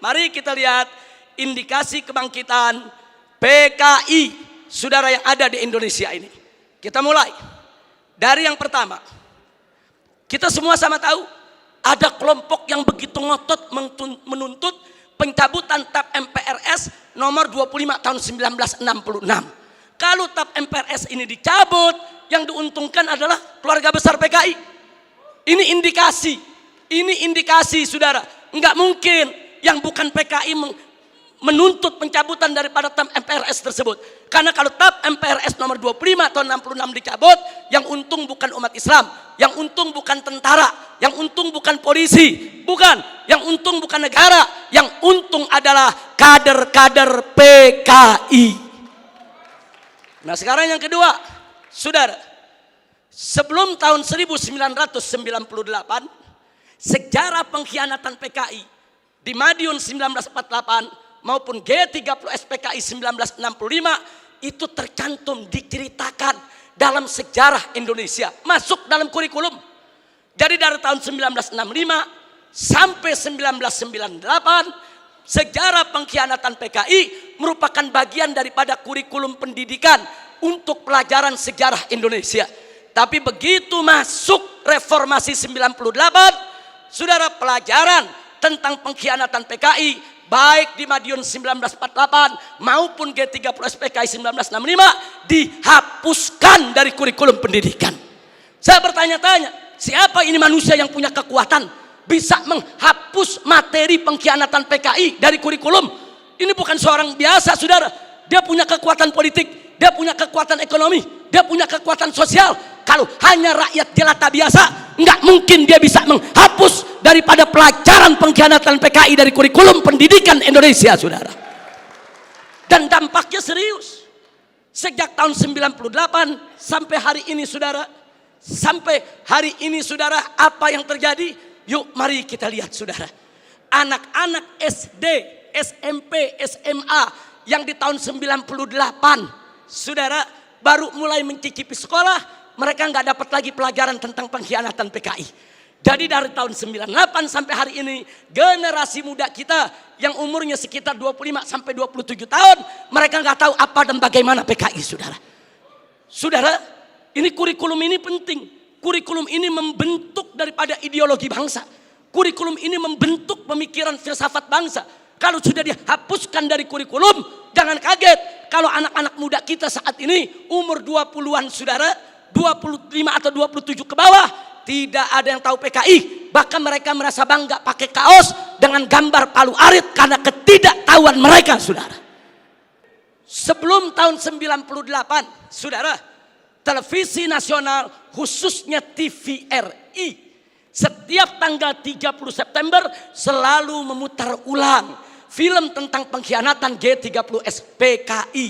Mari kita lihat indikasi kebangkitan PKI, saudara, yang ada di Indonesia ini. Kita mulai dari yang pertama. Kita semua sama tahu ada kelompok yang begitu ngotot menuntut pencabutan TAP MPRS nomor 25 tahun 1966. Kalau TAP MPRS ini dicabut, yang diuntungkan adalah keluarga besar PKI. Ini indikasi, saudara. Enggak mungkin yang bukan PKI menuntut pencabutan daripada TAP MPRS tersebut. Karena kalau TAP MPRS nomor 25 tahun 66 dicabut, yang untung bukan umat Islam, yang untung bukan tentara, yang untung bukan polisi, bukan, yang untung bukan negara, yang untung adalah kader-kader PKI. Nah, sekarang yang kedua, saudara, sebelum tahun 1998, sejarah pengkhianatan PKI di Madiun 1948 maupun G30S PKI 1965 itu tercantum, diceritakan dalam sejarah Indonesia, masuk dalam kurikulum. Jadi dari tahun 1965 sampai 1998, sejarah pengkhianatan PKI merupakan bagian daripada kurikulum pendidikan untuk pelajaran sejarah Indonesia. Tapi begitu masuk reformasi 98, saudara, pelajaran tentang pengkhianatan PKI baik di Madiun 1948 maupun G30S PKI 1965 dihapuskan dari kurikulum pendidikan. Saya bertanya-tanya, siapa ini manusia yang punya kekuatan bisa menghapus materi pengkhianatan PKI dari kurikulum? Ini bukan seorang biasa, saudara. Dia punya kekuatan politik, dia punya kekuatan ekonomi, dia punya kekuatan sosial. Kalau hanya rakyat jelata biasa, nggak mungkin dia bisa menghapus daripada pelajaran pengkhianatan PKI dari kurikulum pendidikan Indonesia, saudara. Dan dampaknya serius. Sejak tahun 98 sampai hari ini, saudara, apa yang terjadi? Yuk mari kita lihat, saudara. Anak-anak SD, SMP, SMA yang di tahun 98, saudara, baru mulai mencicipi sekolah, mereka nggak dapat lagi pelajaran tentang pengkhianatan PKI. Jadi dari tahun 98 sampai hari ini, generasi muda kita yang umurnya sekitar 25 sampai 27 tahun, mereka nggak tahu apa dan bagaimana PKI, saudara. Saudara, ini kurikulum ini penting. Kurikulum ini membentuk daripada ideologi bangsa. Kurikulum ini membentuk pemikiran filsafat bangsa. Kalau sudah dihapuskan dari kurikulum, jangan kaget kalau anak-anak muda kita saat ini umur 20-an, saudara, 25 atau 27 ke bawah, tidak ada yang tahu PKI. Bahkan mereka merasa bangga pakai kaos dengan gambar Palu Arit karena ketidaktahuan mereka, saudara. Sebelum tahun 98, saudara, televisi nasional khususnya TVRI setiap tanggal 30 September selalu memutar ulang film tentang pengkhianatan G30S PKI.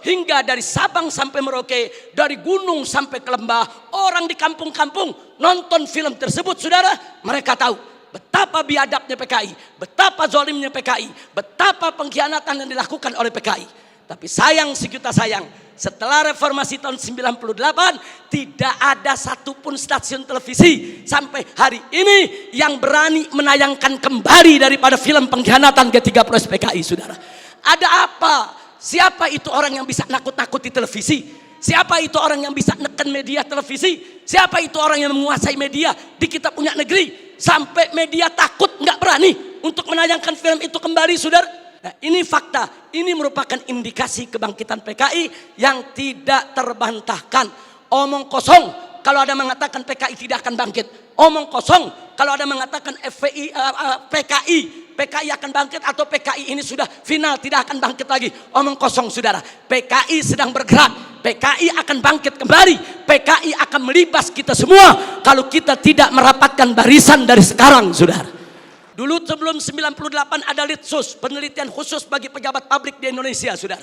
Hingga dari Sabang sampai Merauke, dari gunung sampai ke lembah, orang di kampung-kampung nonton film tersebut, saudara. Mereka tahu betapa biadabnya PKI, betapa zalimnya PKI, betapa pengkhianatan yang dilakukan oleh PKI. Tapi sayang sejuta sayang, setelah reformasi tahun 98 tidak ada satupun stasiun televisi sampai hari ini yang berani menayangkan kembali daripada film pengkhianatan G30S PKI, saudara. Ada apa? Siapa itu orang yang bisa nakut-nakuti televisi? Siapa itu orang yang bisa neken media televisi? Siapa itu orang yang menguasai media di kita punya negeri sampai media takut, nggak berani untuk menayangkan film itu kembali, saudara? Nah, ini fakta, ini merupakan indikasi kebangkitan PKI yang tidak terbantahkan. Omong kosong kalau ada mengatakan PKI tidak akan bangkit. Omong kosong kalau ada mengatakan PKI akan bangkit atau PKI ini sudah final tidak akan bangkit lagi. Omong kosong, saudara. PKI sedang bergerak, PKI akan bangkit kembali, PKI akan melibas kita semua kalau kita tidak merapatkan barisan dari sekarang, saudara. Dulu sebelum 98 ada Litsus, penelitian khusus bagi pejabat publik di Indonesia, saudara.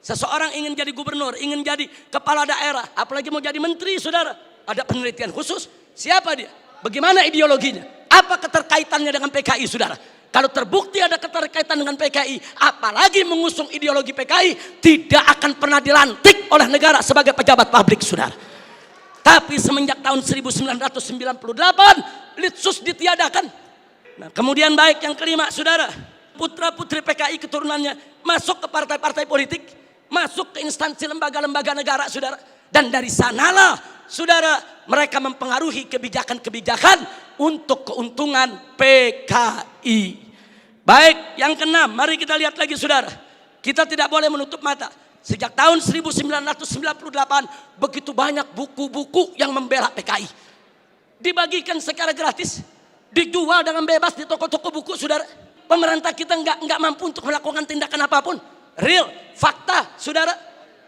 Seseorang ingin jadi gubernur, ingin jadi kepala daerah, apalagi mau jadi menteri, saudara. Ada penelitian khusus. Siapa dia? Bagaimana ideologinya? Apa keterkaitannya dengan PKI, saudara? Kalau terbukti ada keterkaitan dengan PKI, apalagi mengusung ideologi PKI, tidak akan pernah dilantik oleh negara sebagai pejabat publik, saudara. Tapi semenjak tahun 1998, Litsus ditiadakan. Nah, kemudian baik yang kelima, saudara, putra-putri PKI keturunannya masuk ke partai-partai politik, masuk ke instansi lembaga-lembaga negara, saudara. Dan dari sanalah, saudara, mereka mempengaruhi kebijakan-kebijakan untuk keuntungan PKI. Baik, yang keenam, mari kita lihat lagi, saudara. Kita tidak boleh menutup mata. Sejak tahun 1998, begitu banyak buku-buku yang membela PKI. Dibagikan secara gratis, dijual dengan bebas di toko-toko buku, saudara. Pemerintah kita nggak mampu untuk melakukan tindakan apapun. Real, fakta, saudara.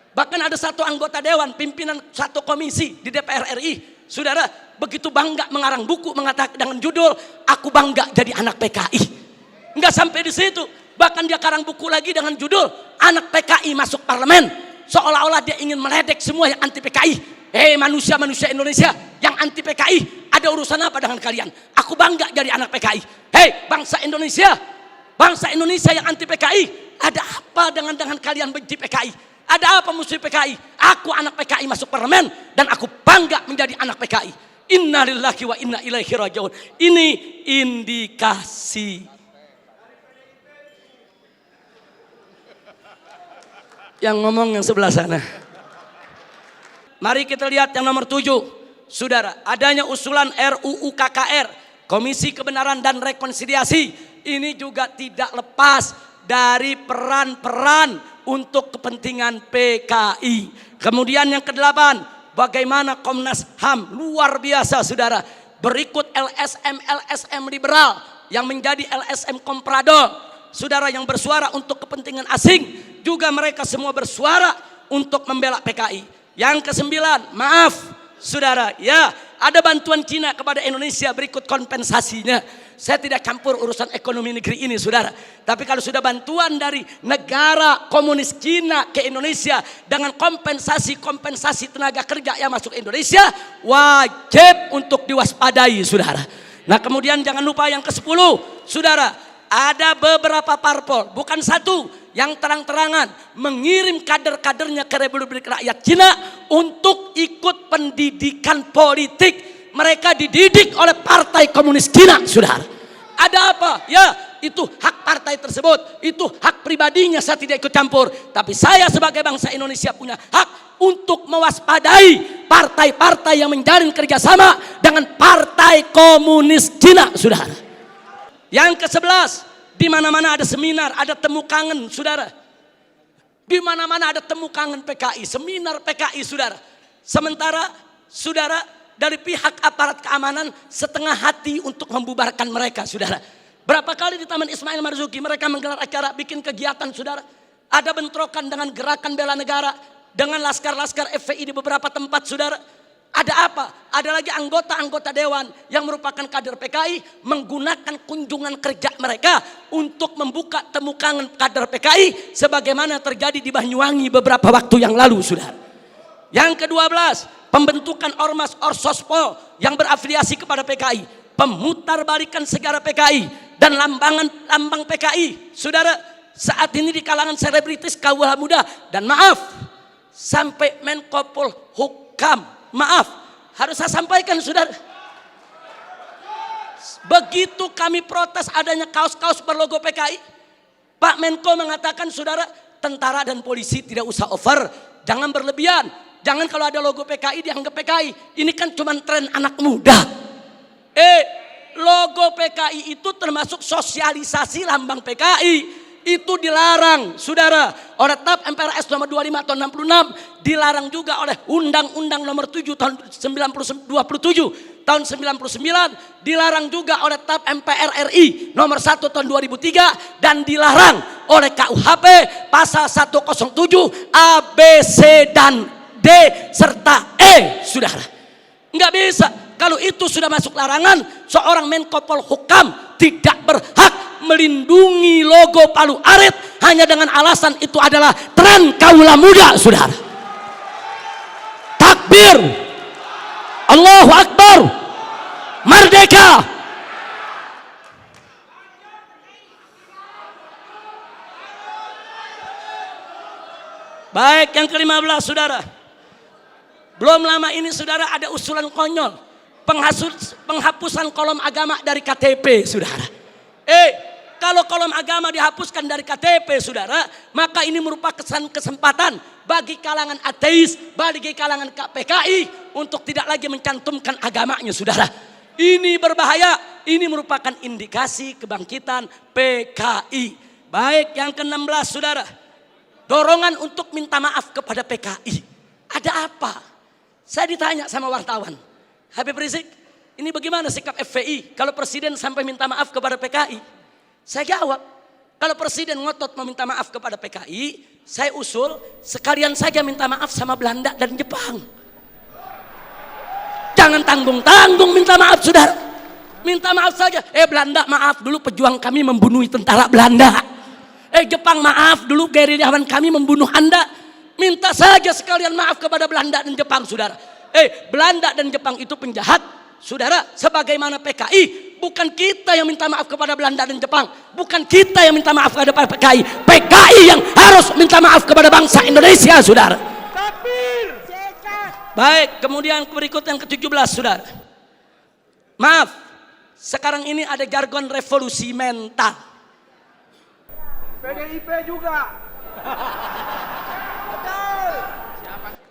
Bahkan ada satu anggota dewan, pimpinan satu komisi di DPR RI, saudara, begitu bangga mengarang buku mengatakan dengan judul "Aku Bangga Jadi Anak PKI". Nggak sampai di situ, bahkan dia karang buku lagi dengan judul "Anak PKI Masuk Parlemen", seolah-olah dia ingin meledek semua yang anti PKI. Hei manusia-manusia Indonesia yang anti PKI, ada urusan apa dengan kalian? Aku bangga jadi anak PKI. Hei bangsa Indonesia yang anti PKI, ada apa dengan kalian benci PKI? Ada apa musuh PKI? Aku anak PKI masuk parlemen dan aku bangga menjadi anak PKI. Innalillahi wa inna ilaihi rajiun. Ini indikasi. Yang ngomong yang sebelah sana. Mari kita lihat yang nomor 7. Saudara, adanya usulan RUU KKR, Komisi Kebenaran dan Rekonsiliasi. Ini juga tidak lepas dari peran-peran untuk kepentingan PKI. Kemudian yang ke-8, bagaimana Komnas HAM, luar biasa, saudara. Berikut LSM liberal yang menjadi LSM komprador, saudara, yang bersuara untuk kepentingan asing, juga mereka semua bersuara untuk membela PKI. Yang ke-9, maaf saudara, ya ada bantuan Cina kepada Indonesia, berikut kompensasinya. Saya tidak campur urusan ekonomi negeri ini, saudara. Tapi kalau sudah bantuan dari negara komunis Cina ke Indonesia dengan kompensasi tenaga kerja yang masuk Indonesia, wajib untuk diwaspadai, saudara. Nah kemudian jangan lupa yang ke-10, saudara, ada beberapa parpol, bukan satu, yang terang-terangan mengirim kader-kadernya ke Republik Rakyat Cina untuk ikut pendidikan politik. Mereka dididik oleh Partai Komunis Cina, saudara. Ada apa? Ya, itu hak partai tersebut, itu hak pribadinya, saya tidak ikut campur. Tapi saya sebagai bangsa Indonesia punya hak untuk mewaspadai partai-partai yang menjalin kerjasama dengan Partai Komunis Cina, saudara. Yang ke-11, di mana-mana ada seminar, ada temu kangen, saudara. Di mana-mana ada temu kangen PKI, seminar PKI, saudara. Sementara, saudara, dari pihak aparat keamanan setengah hati untuk membubarkan mereka, saudara. Berapa kali di Taman Ismail Marzuki mereka menggelar acara, bikin kegiatan, saudara. Ada bentrokan dengan gerakan bela negara, dengan laskar-laskar FPI di beberapa tempat, saudara. Ada apa? Ada lagi anggota-anggota dewan yang merupakan kader PKI menggunakan kunjungan kerja mereka untuk membuka temu kangen kader PKI sebagaimana terjadi di Banyuwangi beberapa waktu yang lalu, saudara. Yang ke-12, pembentukan Ormas Orsospol yang berafiliasi kepada PKI, pemutarbalikan sejarah PKI dan lambang PKI, saudara. Saat ini di kalangan selebritis kaula muda, dan maaf, sampai Menko Polhukam, maaf, harus saya sampaikan, saudara. Begitu kami protes adanya kaos-kaos berlogo PKI, Pak Menko mengatakan, saudara, tentara dan polisi tidak usah over, jangan berlebihan. Jangan kalau ada logo PKI dianggap PKI. Ini kan cuma tren anak muda. Logo PKI itu termasuk sosialisasi lambang PKI. Itu dilarang, saudara, oleh TAP MPRS nomor 25 tahun 66, dilarang juga oleh Undang-Undang nomor 7 tahun 27 tahun 99, dilarang juga oleh TAP MPR RI nomor 1 tahun 2003, dan dilarang oleh KUHP pasal 107 A, B, C dan D serta E, saudara. Enggak bisa. Kalau itu sudah masuk larangan, seorang Menko Polhukam tidak berhak melindungi logo Palu Arit hanya dengan alasan itu adalah tren kaula muda, saudara. Takbir, Allahu Akbar, merdeka. Baik, yang ke-15, saudara. Belum lama ini, saudara, ada usulan konyol penghapusan kolom agama dari KTP, saudara. Kalau kolom agama dihapuskan dari KTP, saudara, maka ini merupakan kesempatan bagi kalangan ateis, bagi kalangan PKI untuk tidak lagi mencantumkan agamanya, saudara. Ini berbahaya, ini merupakan indikasi kebangkitan PKI. Baik, yang ke-16, saudara. Dorongan untuk minta maaf kepada PKI. Ada apa? Saya ditanya sama wartawan, Habib Rizik, ini bagaimana sikap FPI kalau presiden sampai minta maaf kepada PKI? Saya jawab, kalau presiden ngotot meminta maaf kepada PKI, saya usul sekalian saja minta maaf sama Belanda dan Jepang. Jangan tanggung-tanggung minta maaf, saudara. Minta maaf saja. Belanda, maaf dulu pejuang kami membunuh tentara Belanda. Jepang, maaf dulu gerilyawan kami membunuh Anda. Minta saja sekalian maaf kepada Belanda dan Jepang, saudara. Belanda dan Jepang itu penjahat, saudara. Sebagaimana PKI, bukan kita yang minta maaf kepada Belanda dan Jepang. Bukan kita yang minta maaf kepada PKI. PKI yang harus minta maaf kepada bangsa Indonesia, saudara. Baik, kemudian berikut yang ke-17, saudara. Maaf, sekarang ini ada jargon revolusi mental. PDIP juga.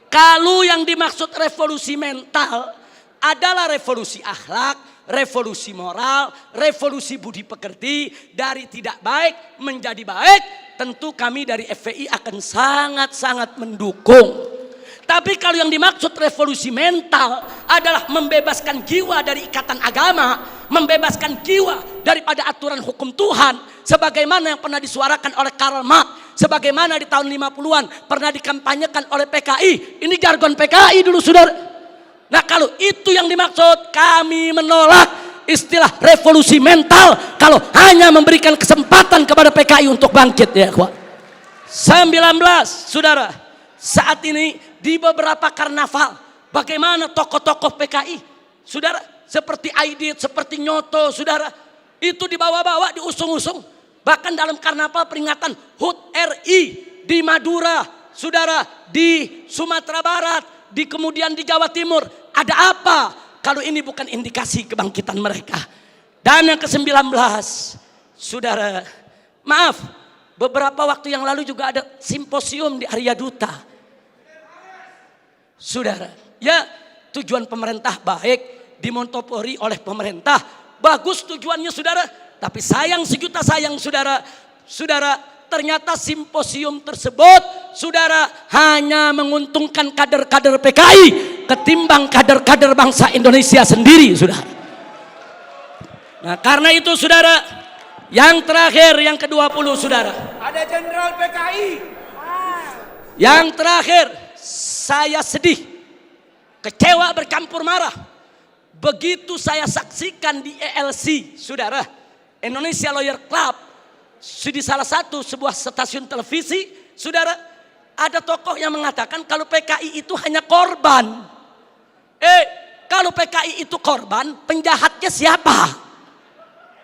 Kalau yang dimaksud revolusi mental adalah revolusi akhlak, revolusi moral, revolusi budi pekerti, dari tidak baik menjadi baik, tentu kami dari FPI akan sangat-sangat mendukung. Tapi kalau yang dimaksud revolusi mental adalah membebaskan jiwa dari ikatan agama, membebaskan jiwa daripada aturan hukum Tuhan, sebagaimana yang pernah disuarakan oleh Karl Marx, sebagaimana di tahun 50-an pernah dikampanyekan oleh PKI. Ini jargon PKI dulu, saudara. Nah, kalau itu yang dimaksud, kami menolak istilah revolusi mental kalau hanya memberikan kesempatan kepada PKI untuk bangkit, ya kawan. 19, saudara, saat ini di beberapa karnaval, bagaimana tokoh-tokoh PKI, saudara, seperti Aidit, seperti Nyoto, saudara, itu dibawa-bawa, diusung-usung. Bahkan dalam karnaval peringatan HUT RI di Madura, saudara, di Sumatera Barat, kemudian di Jawa Timur. Ada apa kalau ini bukan indikasi kebangkitan mereka? Dan yang ke-19, saudara, maaf, beberapa waktu yang lalu juga ada simposium di Arya Duta. Saudara, ya, tujuan pemerintah baik, dimontopori oleh pemerintah, bagus tujuannya, saudara. Tapi sayang sejuta sayang, saudara, ternyata simposium tersebut, saudara, hanya menguntungkan kader-kader PKI ketimbang kader-kader bangsa Indonesia sendiri, saudara. Nah, karena itu, saudara, yang terakhir, yang ke-20, saudara. Ada jenderal PKI. Yang terakhir, saya sedih, kecewa bercampur marah. Begitu saya saksikan di ELC, saudara, Indonesia Lawyer Club, di salah satu sebuah stasiun televisi, saudara, ada tokoh yang mengatakan kalau PKI itu hanya korban. Kalau PKI itu korban, penjahatnya siapa?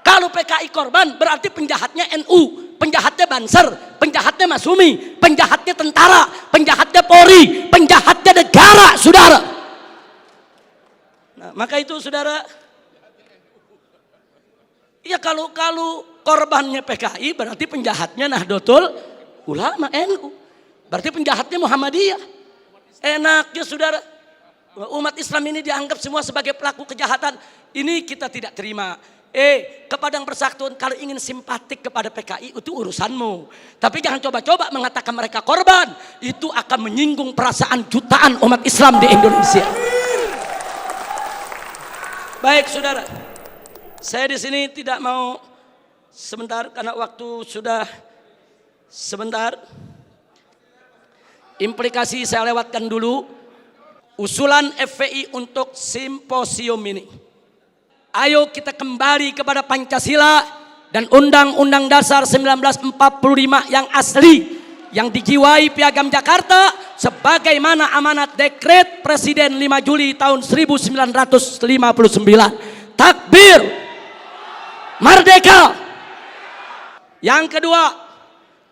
Kalau PKI korban, berarti penjahatnya NU, penjahatnya Banser, penjahatnya Masumi, penjahatnya tentara, penjahatnya Polri, penjahatnya negara, saudara. Nah, maka itu, saudara, ya kalau korbannya PKI, berarti penjahatnya Nahdlatul Ulama NU. Berarti penjahatnya Muhammadiyah. Enaknya, saudara, umat Islam ini dianggap semua sebagai pelaku kejahatan. Ini kita tidak terima. Ke Padang Persatuan, kalau ingin simpatik kepada PKI itu urusanmu. Tapi jangan coba-coba mengatakan mereka korban. Itu akan menyinggung perasaan jutaan umat Islam di Indonesia. Baik, saudara, saya di sini tidak mau sebentar karena waktu sudah sebentar. Implikasi saya lewatkan dulu. Usulan FPI untuk simposium ini. Ayo kita kembali kepada Pancasila dan Undang-Undang Dasar 1945 yang asli, yang dijiwai Piagam Jakarta sebagaimana amanat dekret Presiden 5 Juli tahun 1959. Takbir, merdeka. Yang kedua,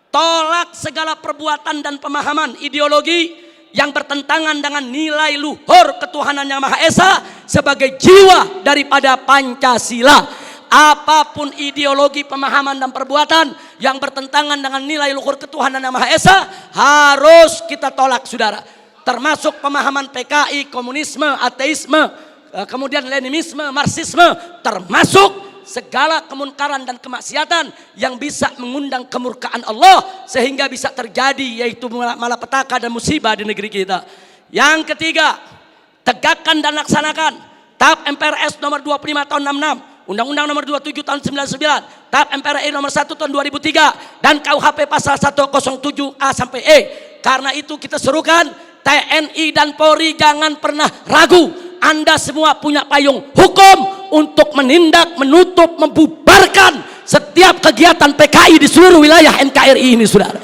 tolak segala perbuatan dan pemahaman ideologi yang bertentangan dengan nilai luhur ketuhanan yang Maha Esa sebagai jiwa daripada Pancasila. apapun ideologi, pemahaman dan perbuatan yang bertentangan dengan nilai luhur ketuhanan Yang Maha Esa harus kita tolak, saudara. Termasuk pemahaman PKI, komunisme, ateisme, kemudian Leninisme, Marxisme, termasuk segala kemunkaran dan kemaksiatan yang bisa mengundang kemurkaan Allah sehingga bisa terjadi yaitu malapetaka dan musibah di negeri kita. Yang ketiga, tegakkan dan laksanakan TAP MPRS nomor 25 tahun 66, Undang-Undang nomor 27 tahun 99, TAP MPRI nomor 1 tahun 2003 dan KUHP pasal 107A sampai E. Karena itu kita serukan TNI dan Polri jangan pernah ragu. Anda semua punya payung hukum untuk menindak, menutup, membubarkan setiap kegiatan PKI di seluruh wilayah NKRI ini, saudara.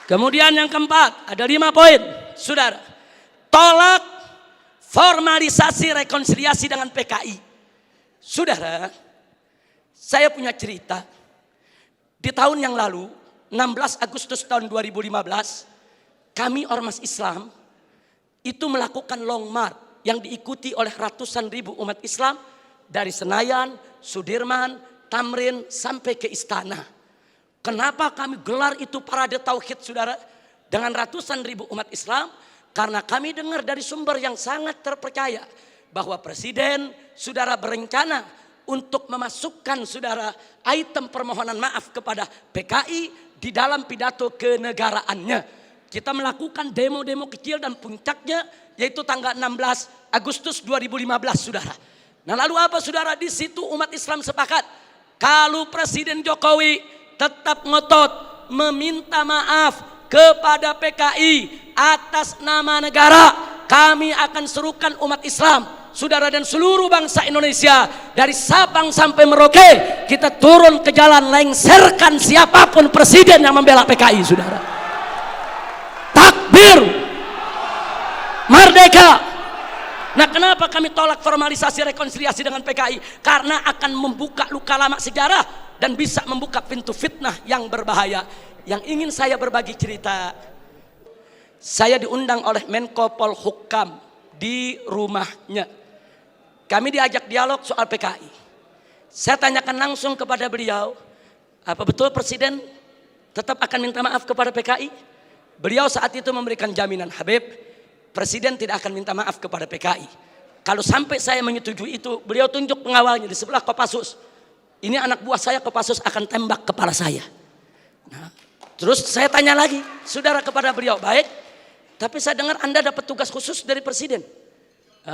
Kemudian yang keempat, ada 5 poin, saudara. Tolak formalisasi rekonsiliasi dengan PKI. Saudara, saya punya cerita. Di tahun yang lalu, 16 Agustus tahun 2015, kami Ormas Islam itu melakukan long march yang diikuti oleh ratusan ribu umat Islam dari Senayan, Sudirman, Tamrin sampai ke Istana. Kenapa kami gelar itu parade tauhid, saudara, dengan ratusan ribu umat Islam? Karena kami dengar dari sumber yang sangat terpercaya bahwa Presiden, saudara, berencana untuk memasukkan, saudara, item permohonan maaf kepada PKI di dalam pidato kenegaraannya. Kita melakukan demo-demo kecil dan puncaknya yaitu tanggal 16 Agustus 2015, saudara. Nah, lalu apa, saudara? Di situ umat Islam sepakat kalau Presiden Jokowi tetap ngotot meminta maaf kepada PKI atas nama negara, kami akan serukan umat Islam, saudara, dan seluruh bangsa Indonesia dari Sabang sampai Merauke, kita turun ke jalan lengserkan siapapun presiden yang membela PKI, saudara. Takbir, merdeka. Nah, kenapa kami tolak formalisasi rekonsiliasi dengan PKI? Karena akan membuka luka lama sejarah dan bisa membuka pintu fitnah yang berbahaya. Yang ingin saya berbagi cerita, saya diundang oleh Menko Polhukam di rumahnya. Kami diajak dialog soal PKI. Saya tanyakan langsung kepada beliau, apa betul Presiden tetap akan minta maaf kepada PKI? Beliau saat itu memberikan jaminan, Habib, Presiden tidak akan minta maaf kepada PKI. Kalau sampai saya menyetujui itu, beliau tunjuk pengawalnya di sebelah Kopassus. Ini anak buah saya Kopassus akan tembak kepala saya. Nah, terus saya tanya lagi, saudara, kepada beliau, baik, tapi saya dengar Anda dapat tugas khusus dari Presiden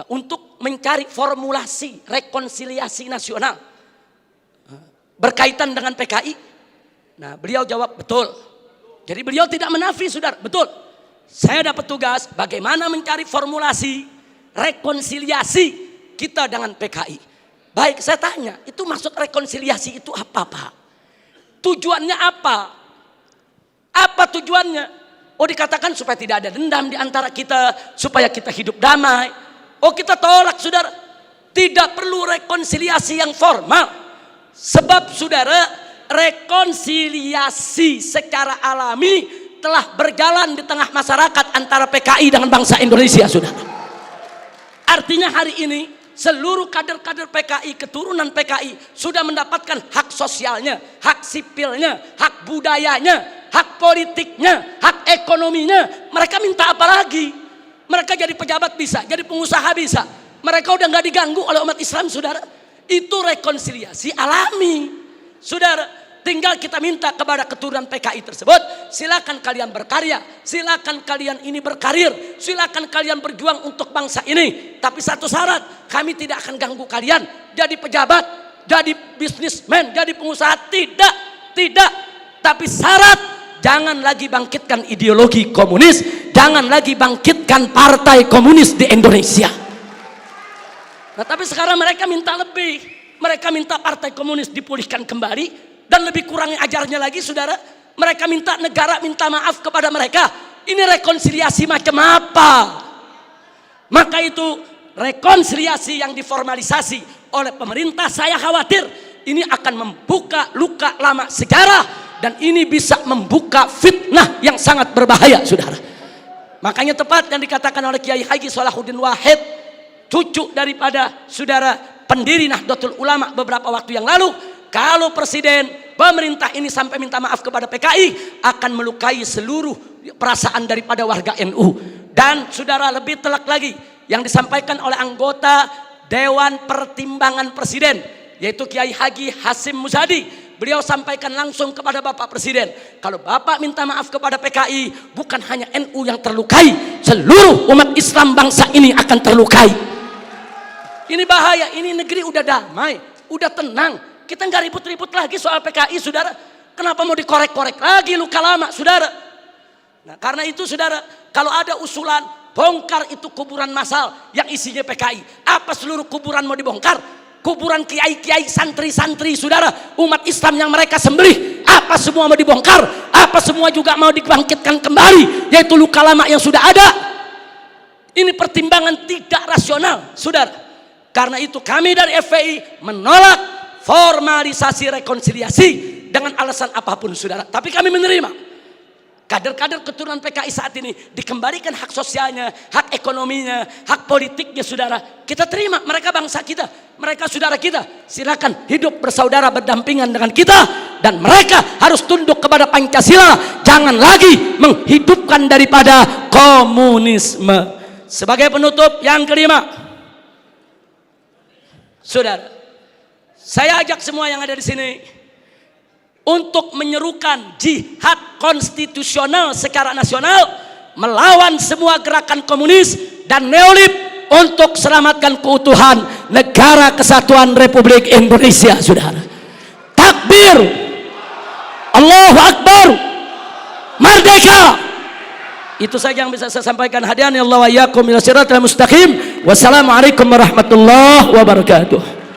untuk mencari formulasi rekonsiliasi nasional berkaitan dengan PKI. Nah, beliau jawab betul. Jadi beliau tidak menafi, saudara, betul. Saya dapat tugas bagaimana mencari formulasi rekonsiliasi kita dengan PKI. Baik, saya tanya, itu maksud rekonsiliasi itu apa, Pak? Tujuannya apa? Apa tujuannya? Oh, dikatakan supaya tidak ada dendam di antara kita, supaya kita hidup damai. Oh, kita tolak, saudara. Tidak perlu rekonsiliasi yang formal. Sebab, saudara, rekonsiliasi secara alami telah berjalan di tengah masyarakat antara PKI dengan bangsa Indonesia, saudara. Artinya hari ini seluruh kader-kader PKI, keturunan PKI sudah mendapatkan hak sosialnya, hak sipilnya, hak budayanya, hak politiknya, hak ekonominya. Mereka minta apa lagi? Mereka jadi pejabat bisa, jadi pengusaha bisa. Mereka udah nggak diganggu oleh umat Islam, saudara. Itu rekonsiliasi alami, saudara. Tinggal kita minta kepada keturunan PKI tersebut, silakan kalian berkarya, silakan kalian ini berkarir, silakan kalian berjuang untuk bangsa ini. Tapi satu syarat, kami tidak akan ganggu kalian jadi pejabat, jadi bisnismen, jadi pengusaha. Tidak. Tapi syarat, jangan lagi bangkitkan ideologi komunis, jangan lagi bangkitkan partai komunis di Indonesia. Nah, tapi sekarang mereka minta lebih, mereka minta partai komunis dipulihkan kembali. Dan lebih kurang ajarnya lagi, saudara, mereka minta negara minta maaf kepada mereka. Ini rekonsiliasi macam apa? Maka itu rekonsiliasi yang diformalisasi oleh pemerintah, saya khawatir ini akan membuka luka lama sejarah dan ini bisa membuka fitnah yang sangat berbahaya, saudara. Makanya tepat yang dikatakan oleh Kiai Haji Salahuddin Wahid, cucu daripada saudara pendiri Nahdlatul Ulama beberapa waktu yang lalu, kalau presiden pemerintah ini sampai minta maaf kepada PKI akan melukai seluruh perasaan daripada warga NU. Dan saudara, lebih telak lagi yang disampaikan oleh anggota Dewan Pertimbangan Presiden, yaitu Kiai Haji Hasyim Muzadi. Beliau sampaikan langsung kepada Bapak Presiden, kalau Bapak minta maaf kepada PKI, bukan hanya NU yang terlukai, seluruh umat Islam bangsa ini akan terlukai. Ini bahaya, ini negeri udah damai, udah tenang. Kita nggak ribut-ribut lagi soal PKI, saudara. Kenapa mau dikorek-korek lagi luka lama, saudara? Nah, karena itu, saudara, kalau ada usulan bongkar itu kuburan massal yang isinya PKI, apa seluruh kuburan mau dibongkar? Kuburan kiai-kiai, santri-santri, saudara, umat Islam yang mereka sembelih, apa semua mau dibongkar? Apa semua juga mau dibangkitkan kembali, yaitu luka lama yang sudah ada? Ini pertimbangan tidak rasional, saudara. Karena itu kami dari FPI menolak formalisasi rekonsiliasi dengan alasan apapun, saudara. Tapi kami menerima kader-kader keturunan PKI saat ini dikembalikan hak sosialnya, hak ekonominya, hak politiknya, saudara. Kita terima, mereka bangsa kita, mereka saudara kita. Silakan hidup bersaudara berdampingan dengan kita, dan mereka harus tunduk kepada Pancasila. Jangan lagi menghidupkan daripada komunisme. Sebagai penutup yang kelima, saudara, saya ajak semua yang ada di sini untuk menyerukan jihad konstitusional secara nasional melawan semua gerakan komunis dan neolib untuk selamatkan keutuhan negara kesatuan Republik Indonesia, saudara. Takbir, Allahu Akbar, merdeka. Itu saja yang bisa saya sampaikan. Hadiahnya Allah wa iyyakum ila siratal mustaqim. Wassalamualaikum warahmatullahi wabarakatuh.